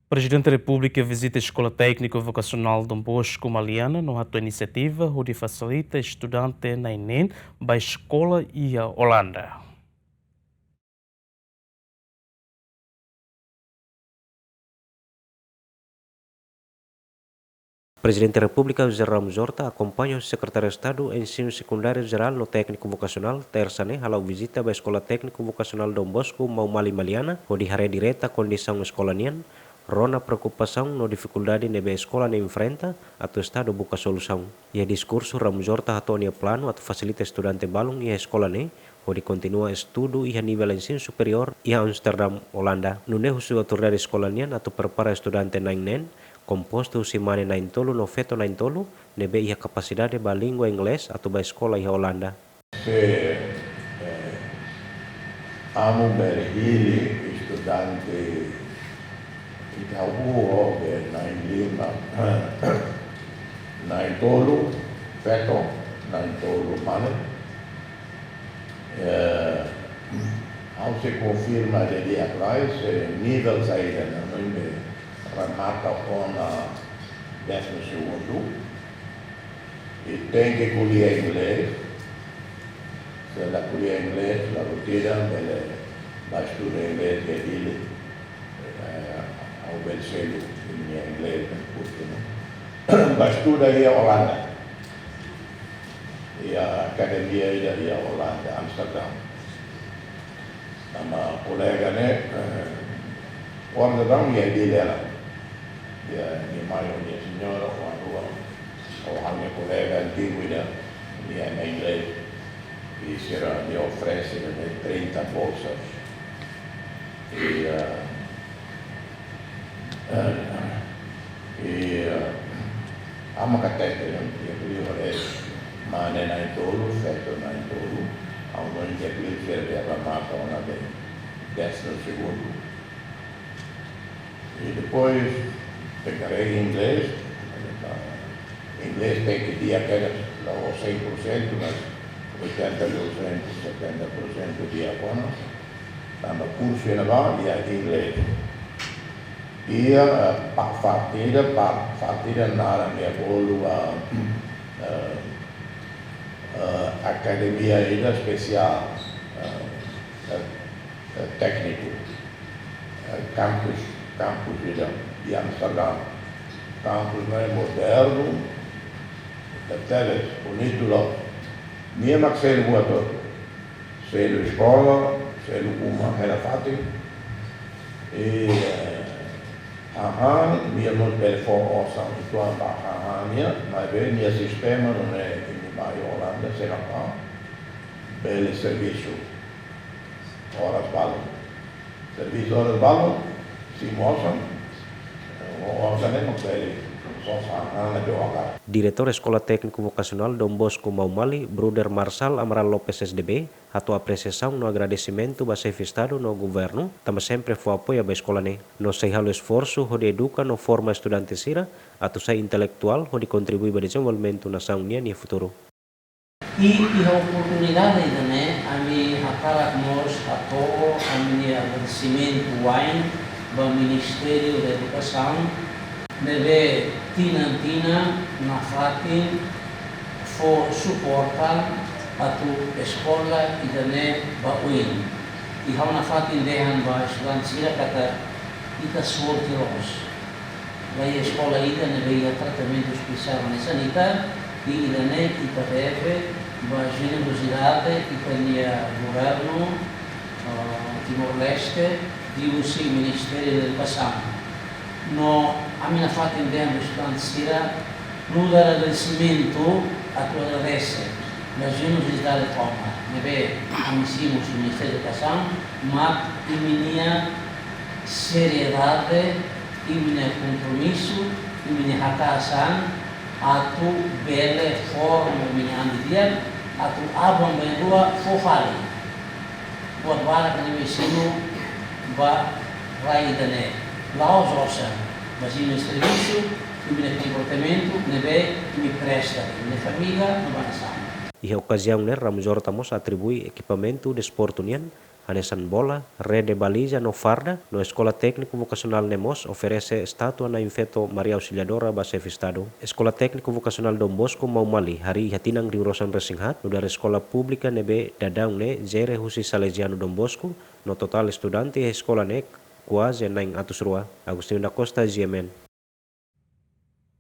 Presidente da República visita a Escola Técnica Vocacional Dom Bosco Maliana no ato iniciativa onde facilita estudante na Enem, da escola e a Holanda. Presidente da República José Ramos Horta acompanha o secretário de Estado em Ensino Secundário Geral no Técnico Vocacional, terça-ne, halau visita à Escola Técnico Vocacional Dom Bosco, Maumali Maliana, onde haré direta a condição escolanian, rona preocupação no dificuldade nebe escola ne enfrenta, atau Estado buka solução. E a discurso Ramos Horta atonia plano atau facilita estudante balung e a escola ne, onde continua estudo e a nível ensino superior e a Amsterdam, Holanda. No ne husu autoridade escolanian atau prepara estudante na inen, composto usimane na intolu no feto na intolu, nebe ia capacidade ba língua inglês atau ba escola ia Holanda. Se amo berhili estudante Itaú na Lima na intolu feto na intolu mane ao se confirma de dia atrás nível saída na noite remata com a 12º e tem que colher inglês. Se ela colher inglês, la rotina vai estudar inglês que ele ao Belcelo em inglês, porque vai estudar aí a Holanda e a academia aí a Holanda, Amsterdam. Uma colega né, Amsterdam e dele ela. Ni mai o ni senhora o a minha colega antiga na inglês e será me oferece 30 bolsas e há uma categoria mas na intolo feito na intolo há um que serve a mata uma vez 12º e depois pegarei inglês tem que ter aquelas 100%, mas 80%, 70% de aponos, no curso naval e aqui inglês. E a partida na minha bolo academia ainda especial, técnico, campus de Amsterdam. Campus moderno, detalhes, bonito lá. Minha que sei no ator, sei no escola, sei no uma era fácil. E minha não pode força, então mas bem, minha sistema não é em Holanda, será lá. Belo serviço, horas balão. Serviço horas balão, se mostram. Diretor Escola Técnico Vocacional Dom Bosco Maumali, Bruder Marçal Amaral Lopes SDB, atua apreciação no agradecimento ao chefe de Estado no governo, também sempre foi apoio à escola ne. No sei halo esforço onde educa no forma estudante sira, atu sei intelectual onde contribui para o desenvolvimento nação nia e futuro. E a oportunidade também a mim para nós a todo a minha agradecimento do Ministério da Educação deve tina na fatin for suportar a tu escola e também bauin e há na fatin dehan ba estudante sira kata ita sorte ros daí a escola ida deve tratamento especial na sanidade e também ita deve ba generosidade e também governo Timor-Leste e o Ministério da Educação. No, a minha fatin dehan ba estudante sira no dar agradecimento a tu agradece mas generosidade como deve amicimos o Ministério da Educação mas e minha seriedade e minha compromisso e minha hatasan a tu bela forma minha andidia a tu abang benua fofali buat bala kan ensino ba rai dane laos osa mas in serviço e minha comportamento neve me presta minha família no banasan. E a ocasião né, Ramos Horta mos atribui equipamento de esporte união Hanesan bola, Rede Baliza no Farda, no Escola Técnico Vocacional Nemos oferece estátua na Infeto Maria Auxiliadora Base Estado. Escola Técnico Vocacional Dom Bosco Maumali, hari hatinang riurosan resinghat, no dari Escola Pública nebe dadang ne Jere Husi Salesiano Dom Bosco, no total estudante escola ne quase 900 rua. Agustinho da Costa, GMN.